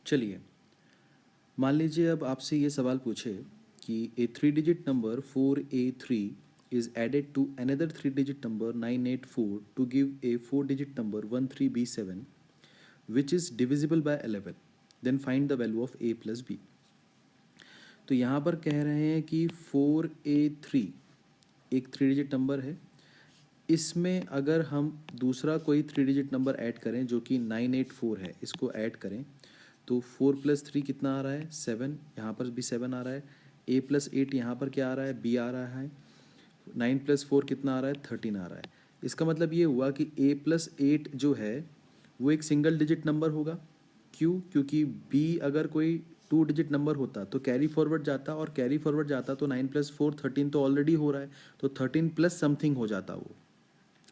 चलिए, मान लीजिए अब आपसे ये सवाल पूछे कि ए 3 digit number 4A3 is added to another 3 digit number 984 to give a 4 digit number 13B7 which is divisible by 11, then find the value of a plus b। तो यहाँ पर कह रहे हैं कि 4A3 एक 3 डिजिट नंबर है। इसमें अगर हम दूसरा कोई 3 डिजिट नंबर ऐड करें जो कि 984 है, इसको ऐड करें तो 4 + 3 कितना आ रहा है 7, यहाँ पर भी 7 आ रहा है। A + 8 यहाँ पर क्या आ रहा है B आ रहा है। 9 + 4 कितना आ रहा है 13 आ रहा है। इसका मतलब ये हुआ कि A + 8 जो है वो एक सिंगल डिजिट नंबर होगा। क्यों? क्योंकि B अगर कोई 2 डिजिट नंबर होता तो कैरी फॉरवर्ड जाता, और कैरी फॉरवर्ड जाता तो 9 + 4 13 तो ऑलरेडी हो रहा है, तो 13 प्लस समथिंग हो जाता वो।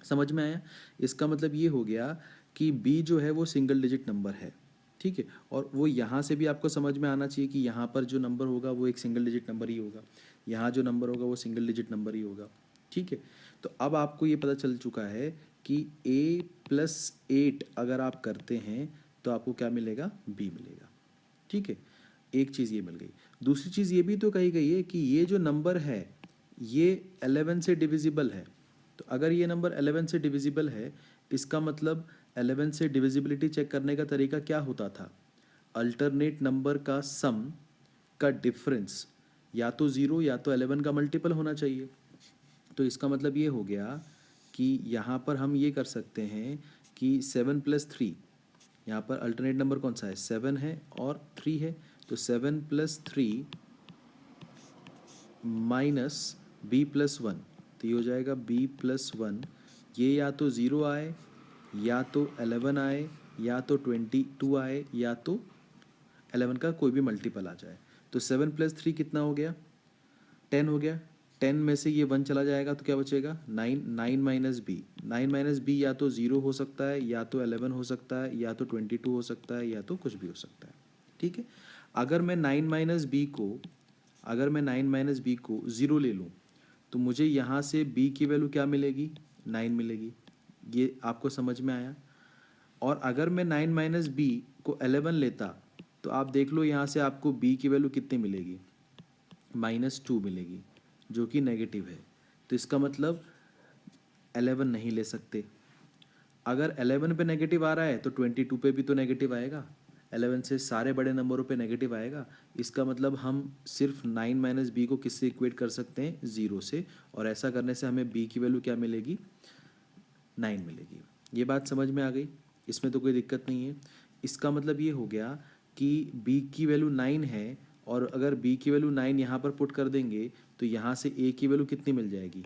समझ में आया? इसका मतलब ये हो गया कि B जो है वो सिंगल डिजिट नंबर है। ठीक है, और वो यहाँ से भी आपको समझ में आना चाहिए कि यहाँ पर जो नंबर होगा वो एक सिंगल डिजिट नंबर ही होगा, यहाँ जो नंबर होगा वो सिंगल डिजिट नंबर ही होगा। ठीक है, तो अब आपको ये पता चल चुका है कि A + 8 अगर आप करते हैं तो आपको क्या मिलेगा B मिलेगा। ठीक है, एक चीज़ ये मिल गई। दूसरी चीज़ ये भी तो कही गई है कि ये जो नंबर है ये 11 से डिविजिबल है। तो अगर ये नंबर 11 से डिविजिबल है, इसका मतलब 11 से डिविजिबिलिटी चेक करने का तरीका क्या होता था? अल्टरनेट नंबर का सम का डिफरेंस या तो 0 या तो 11 का मल्टीपल होना चाहिए। तो इसका मतलब ये हो गया कि यहाँ पर हम ये कर सकते हैं कि 7 + 3, यहाँ पर अल्टरनेट नंबर कौन सा है 7 है और 3 है, तो 7 + 3 माइनस B + 1, तो ये हो जाएगा B + 1। ये या तो 0 आए या तो 11 आए या तो 22 आए या तो 11 का कोई भी मल्टीपल आ जाए। तो 7 + 3 कितना हो गया 10 हो गया। 10 में से ये 1 चला जाएगा तो क्या बचेगा 9। 9 - B या तो 0 हो सकता है या तो 11 हो सकता है या तो 22 हो सकता है या तो कुछ भी हो सकता है। ठीक है, अगर मैं 9 - B को 0 ले लूँ तो मुझे यहाँ से B की वैल्यू क्या मिलेगी 9 मिलेगी। ये आपको समझ में आया? और अगर मैं 9 - B को 11 लेता तो आप देख लो यहाँ से आपको B की वैल्यू कितनी मिलेगी -2 मिलेगी, जो कि नेगेटिव है। तो इसका मतलब 11 नहीं ले सकते। अगर 11 पे नेगेटिव आ रहा है तो 22 पे भी तो नेगेटिव आएगा। 11 से सारे बड़े नंबरों पे नेगेटिव आएगा। इसका मतलब हम सिर्फ 9 - B को किससे इक्वेट कर सकते हैं 0 से, और ऐसा करने से हमें B की वैल्यू क्या मिलेगी 9 मिलेगी। ये बात समझ में आ गई? इसमें तो कोई दिक्कत नहीं है। इसका मतलब ये हो गया कि B की वैल्यू 9 है, और अगर B की वैल्यू 9 यहाँ पर पुट कर देंगे तो यहाँ से A की वैल्यू कितनी मिल जाएगी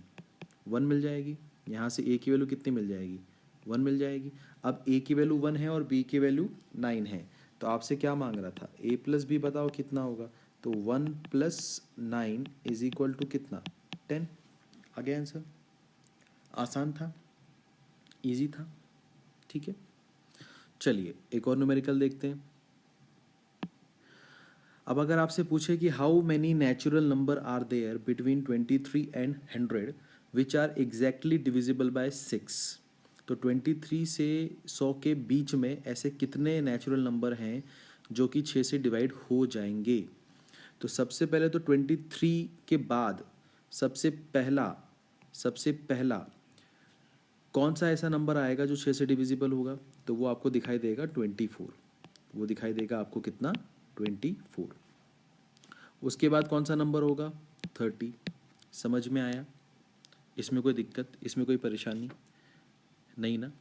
1 मिल जाएगी। यहाँ से A की वैल्यू कितनी मिल जाएगी 1 मिल जाएगी। अब A की वैल्यू 1 है और B की वैल्यू 9 है, तो आपसे क्या मांग रहा था A + B बताओ कितना होगा, तो 1 + 9 = कितना 10। आ गया आंसर? आसान था, इजी था। ठीक है, चलिए एक और न्यूमेरिकल देखते हैं। अब अगर आपसे पूछे कि how many natural number are there between 23 and 100 which are exactly divisible by 6, तो 23 से 100 के बीच में ऐसे कितने नेचुरल नंबर हैं जो कि 6 से डिवाइड हो जाएंगे। तो सबसे पहले तो 23 के बाद सबसे पहला कौन सा ऐसा नंबर आएगा जो 6 से डिविजिबल होगा, तो वो आपको दिखाई देगा 24। वो दिखाई देगा आपको कितना 24। उसके बाद कौन सा नंबर होगा 30। समझ में आया? इसमें कोई दिक्कत, इसमें कोई परेशानी नहीं ना?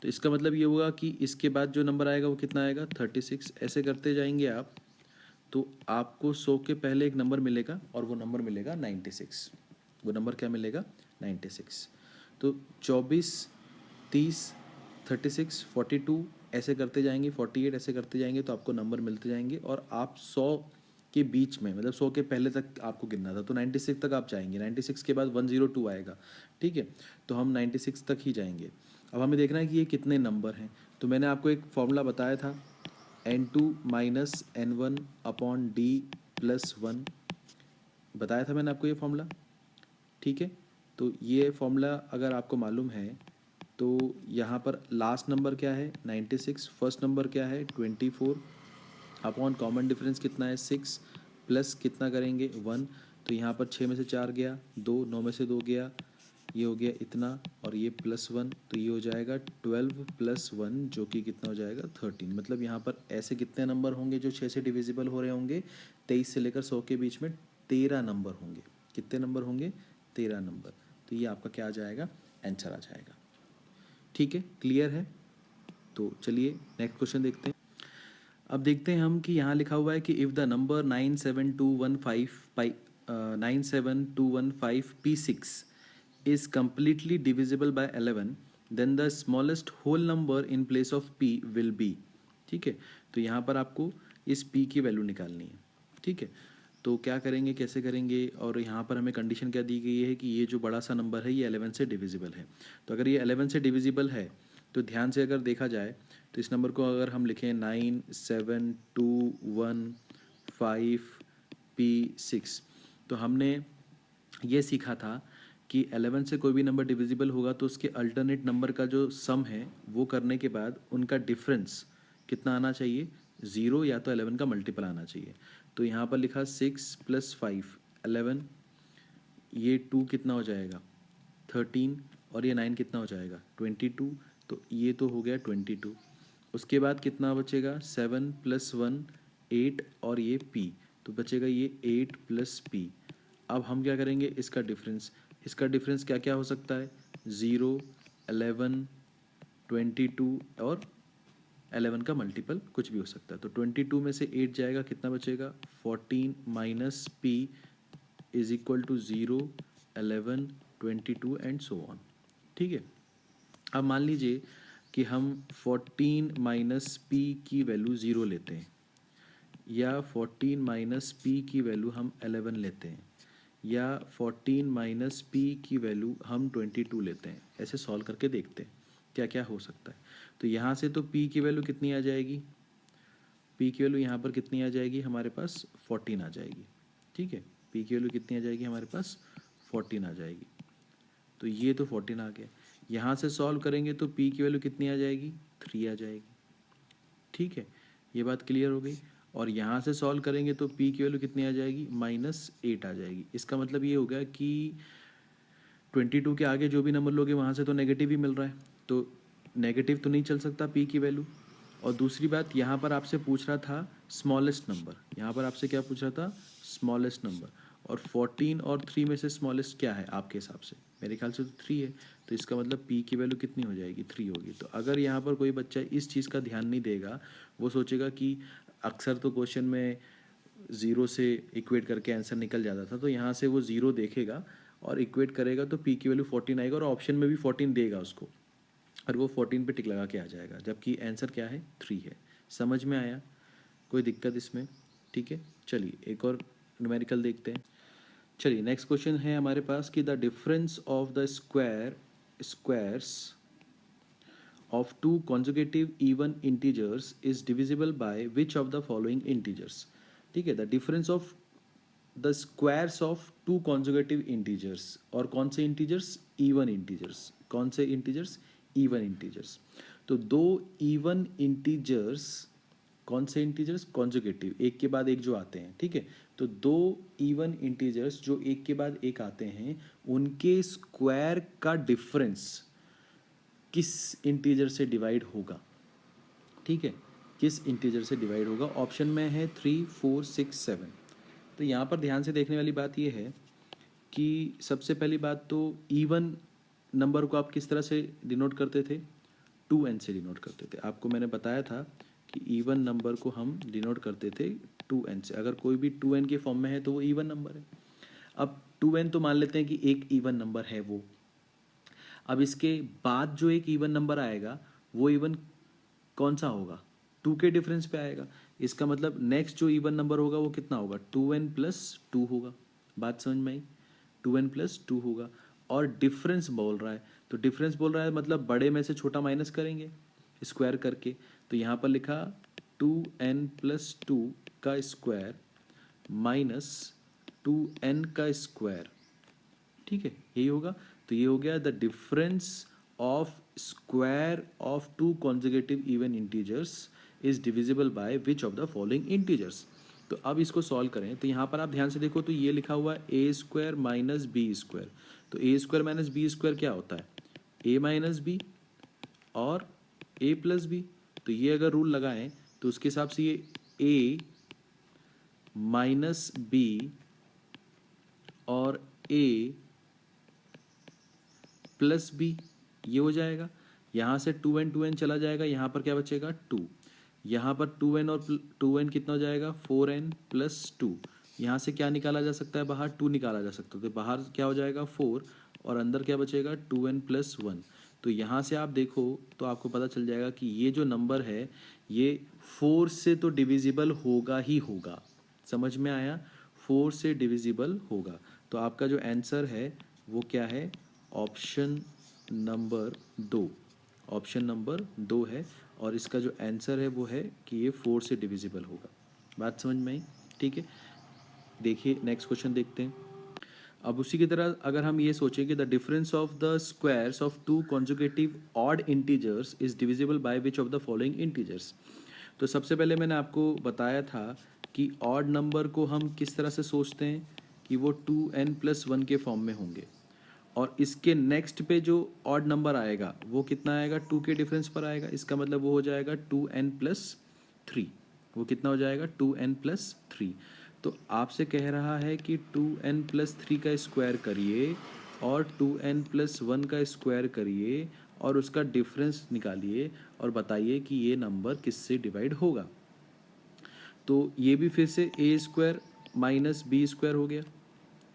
तो इसका मतलब ये होगा कि इसके बाद जो नंबर आएगा वो कितना आएगा 36। ऐसे करते जाएंगे आप तो आपको 100 के पहले एक नंबर मिलेगा और वो नंबर मिलेगा 96। वो नंबर क्या मिलेगा 96। तो 24 30 36 42 ऐसे करते जाएंगे, 48 ऐसे करते जाएंगे तो आपको नंबर मिलते जाएंगे, और आप 100 के बीच में मतलब 100 के पहले तक आपको गिनना था, तो 96 तक आप जाएंगे। 96 के बाद 102 आएगा। ठीक है, तो हम 96 तक ही जाएंगे। अब हमें देखना है कि ये कितने नंबर हैं। तो मैंने आपको एक फॉर्मूला बताया था n2 - n1/d+1, बताया था मैंने आपको ये फॉर्मूला। ठीक है, तो ये फॉर्मूला अगर आपको मालूम है तो यहाँ पर लास्ट नंबर क्या है 96, फर्स्ट नंबर क्या है 24, अपॉन कॉमन डिफरेंस कितना है 6 प्लस कितना करेंगे 1, तो यहाँ पर 6 में से 4 गया 2, 9 में से 2 गया, ये हो गया इतना, और ये +1, तो ये हो जाएगा 12 + 1 जो कि कितना हो जाएगा 13। मतलब यहाँ पर ऐसे कितने नंबर होंगे जो 6 से डिविजिबल हो रहे होंगे, 23 से लेकर 100 के बीच में 13 नंबर होंगे। कितने नंबर होंगे 13 नंबर। तो ये आपका क्या आ जाएगा, आंसर आ जाएगा। ठीक है, क्लियर है। तो चलिए नेक्स्ट क्वेश्चन देखते हैं। अब देखते हैं हम कि यहाँ लिखा हुआ है कि if the number 97215P6 is completely divisible by 11, then the smallest whole number in place of P will be। ठीक है, तो यहाँ पर आपको इस P की वैल्यू निकालनी है। ठीक है, तो क्या करेंगे, कैसे करेंगे, और यहाँ पर हमें कंडीशन क्या दी गई है कि ये जो बड़ा सा नंबर है ये 11 से डिविजिबल है। तो अगर ये 11 से डिविजिबल है तो ध्यान से अगर देखा जाए तो इस नंबर को अगर हम लिखें 97215P6, तो हमने ये सीखा था कि 11 से कोई भी नंबर डिविजिबल होगा तो उसके अल्टरनेट नंबर का जो सम है वो करने के बाद उनका डिफरेंस कितना आना चाहिए, 0 या तो 11 का मल्टीपल आना चाहिए। तो यहाँ पर लिखा 6 + 5 11, ये 2 कितना हो जाएगा 13, और ये 9 कितना हो जाएगा 22, तो ये तो हो गया 22। उसके बाद कितना बचेगा 7 + 1 8, और ये P, तो बचेगा ये 8 + P। अब हम क्या करेंगे, इसका डिफरेंस क्या क्या हो सकता है, 0 11 22 और 11 का मल्टीपल कुछ भी हो सकता है। तो 22 में से 8 जाएगा, कितना बचेगा 14 - P = 0 11 22 एंड सो ऑन। ठीक है, अब मान लीजिए कि हम 14 - P की वैल्यू 0 लेते हैं, या 14 - P की वैल्यू हम 11 लेते हैं, या 14 - P की वैल्यू हम 22 लेते हैं। ऐसे सॉल्व करके देखते हैं क्या क्या हो सकता है। तो यहाँ से तो P की वैल्यू कितनी आ जाएगी, P की वैल्यू यहाँ पर कितनी आ जाएगी, हमारे पास 14 आ जाएगी। ठीक है, P की वैल्यू कितनी आ जाएगी, हमारे पास 14 आ जाएगी। तो ये तो 14 आ गया। यहाँ से सॉल्व करेंगे तो P की वैल्यू कितनी आ जाएगी, 3 आ जाएगी। ठीक है, ये बात क्लियर हो गई। और यहाँ से सॉल्व करेंगे तो P की वैल्यू कितनी आ जाएगी, -8 आ जाएगी। इसका मतलब ये हो गया कि 22 के आगे जो भी नंबर लोगे वहाँ से तो नेगेटिव ही मिल रहा है, तो नेगेटिव तो नहीं चल सकता P की वैल्यू। और दूसरी बात, यहाँ पर आपसे पूछ रहा था स्मॉलेस्ट नंबर, यहाँ पर आपसे क्या पूछ रहा था, स्मॉलेस्ट नंबर। और 14 और 3 में से स्मॉलेस्ट क्या है आपके हिसाब से, मेरे ख्याल से तो 3 है। तो इसका मतलब P की वैल्यू कितनी हो जाएगी, 3 होगी। तो अगर यहाँ पर कोई बच्चा इस चीज़ का ध्यान नहीं देगा, वो सोचेगा कि अक्सर तो क्वेश्चन में 0 से इक्वेट करके आंसर निकल जाता था, तो यहाँ से वो 0 देखेगा और इक्वेट करेगा तो P की वैल्यू 14 आएगा, और ऑप्शन में भी 14 देगा उसको, और वो 14 पे टिक लगा के आ जाएगा, जबकि आंसर क्या है 3 है। समझ में आया, कोई दिक्कत इसमें। ठीक है, चलिए एक और न्यूमेरिकल देखते हैं। चलिए नेक्स्ट क्वेश्चन है हमारे पास कि the difference of the squares of two consecutive even integers is divisible by which of the following integers। ठीक है, the difference of the squares of two conjugative integers, और कौन से इंटीजर्स, इवन इंटीजर्स। कौन से इंटीजर्स, इवन इंटीजर्स। तो दो even integers, कौन से इंटीजर्स, कॉन्जुगेटिव, एक के बाद एक जो आते हैं। ठीक है, तो दो इवन इंटीजर्स जो एक के बाद एक आते हैं, उनके स्क्वायर का डिफरेंस किस इंटीजर से डिवाइड होगा। ठीक है, किस इंटीजर से डिवाइड होगा। ऑप्शन में है 3 4 6 7। तो यहाँ पर ध्यान से देखने वाली बात यह है कि सबसे पहली बात तो इवन नंबर को आप किस तरह से डिनोट करते थे, 2n से डिनोट करते थे। आपको मैंने बताया था कि इवन नंबर को हम डिनोट करते थे 2n से। अगर कोई भी 2n के फॉर्म में है तो वो इवन नंबर है। अब 2n तो मान लेते हैं कि एक इवन नंबर है वो। अब इसके बाद जो एक इवन नंबर आएगा वो इवन कौन सा होगा, 2 के डिफरेंस पे आएगा। इसका मतलब नेक्स्ट जो इवन नंबर होगा वो कितना होगा, 2n + 2 होगा। बात समझ में आई, 2n + 2 होगा। और डिफरेंस बोल रहा है, तो डिफरेंस बोल रहा है मतलब बड़े में से छोटा माइनस करेंगे स्क्वायर करके। तो यहाँ पर लिखा 2n + 2 का स्क्वायर माइनस 2n का स्क्वायर। ठीक है, यही होगा। तो ये हो गया the difference of square of two conjugative even integers is divisible by which of the following integers. तो अब इसको सॉल्व करें तो यहाँ पर आप ध्यान से देखो तो ये लिखा हुआ है ए स्क्वायर माइनस बी स्क्वायर। तो ए स्क्वायर माइनस बी स्क्वायर क्या होता है, ए माइनस बी और ए प्लस बी। तो ये अगर रूल लगाएं तो उसके हिसाब से ये ए माइनस बी और ए प्लस बी ये हो जाएगा। यहाँ से टू एन चला जाएगा, यहाँ पर क्या बचेगा 2। यहाँ पर 2n और 2n कितना हो जाएगा 4n प्लस 2। यहाँ से क्या निकाला जा सकता है बाहर, 2 निकाला जा सकता है। तो बाहर क्या हो जाएगा 4 और अंदर क्या बचेगा 2n प्लस 1। तो यहाँ से आप देखो तो आपको पता चल जाएगा कि ये जो नंबर है ये 4 से तो डिविजिबल होगा ही होगा। समझ में आया, 4 से डिविजिबल होगा। तो आपका जो आंसर है वो क्या है, ऑप्शन नंबर 2। ऑप्शन नंबर 2 है और इसका जो आंसर है वो है कि ये 4 से डिविजिबल होगा। बात समझ में आई, ठीक है। देखिए नेक्स्ट क्वेश्चन देखते हैं। अब उसी की तरह अगर हम ये सोचें कि the difference of the squares of two conjugative odd integers is divisible by which of the following integers. तो सबसे पहले मैंने आपको बताया था कि ऑड नंबर को हम किस तरह से सोचते हैं कि वो 2n+1 के फॉर्म में होंगे और इसके नेक्स्ट पे जो ऑड नंबर आएगा वो कितना आएगा, 2 के डिफरेंस पर आएगा। इसका मतलब वो हो जाएगा 2n+3। वो कितना हो जाएगा 2n+3। तो आपसे कह रहा है कि 2n+3 का स्क्वायर करिए और 2n+1 का स्क्वायर करिए और उसका डिफरेंस निकालिए और बताइए कि ये नंबर किससे डिवाइड होगा। तो ये भी फिर से ए स्क्वायर माइनस बी स्क्वायर हो गया,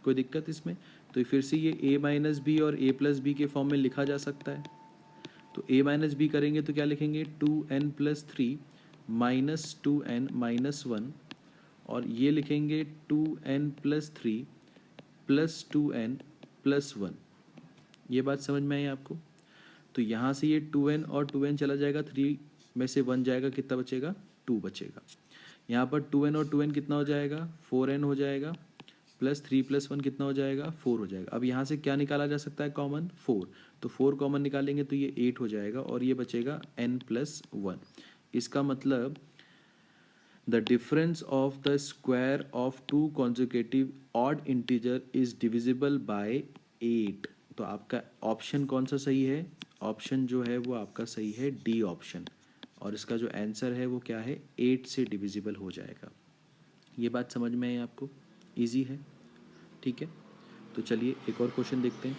कोई दिक्कत इसमें। तो फिर से ये ए माइनस बी और ए प्लस बी के फॉर्म में लिखा जा सकता है। तो ए माइनस बी करेंगे तो क्या लिखेंगे 2n+3 माइनस 2n-1 और ये लिखेंगे 2n+3 प्लस 2n+1। ये बात समझ में आई आपको। तो यहाँ से ये 2n और 2n चला जाएगा, 3 में से 1 जाएगा, कितना बचेगा 2 बचेगा। यहाँ पर 2n और 2n कितना हो जाएगा 4n हो जाएगा, प्लस 3+1 कितना हो जाएगा 4 हो जाएगा। अब यहाँ से क्या निकाला जा सकता है कॉमन 4। तो 4 कॉमन निकालेंगे तो ये 8 हो जाएगा और ये बचेगा n+1। इसका मतलब the difference of the square of two conjugative odd integer is divisible by 8। तो आपका ऑप्शन कौन सा सही है, ऑप्शन जो है वो आपका सही है डी ऑप्शन। और इसका जो आंसर है वो क्या है 8 से डिविजिबल हो जाएगा। ये बात समझ में है आपको, इजी है, ठीक है। तो चलिए एक और क्वेश्चन देखते हैं।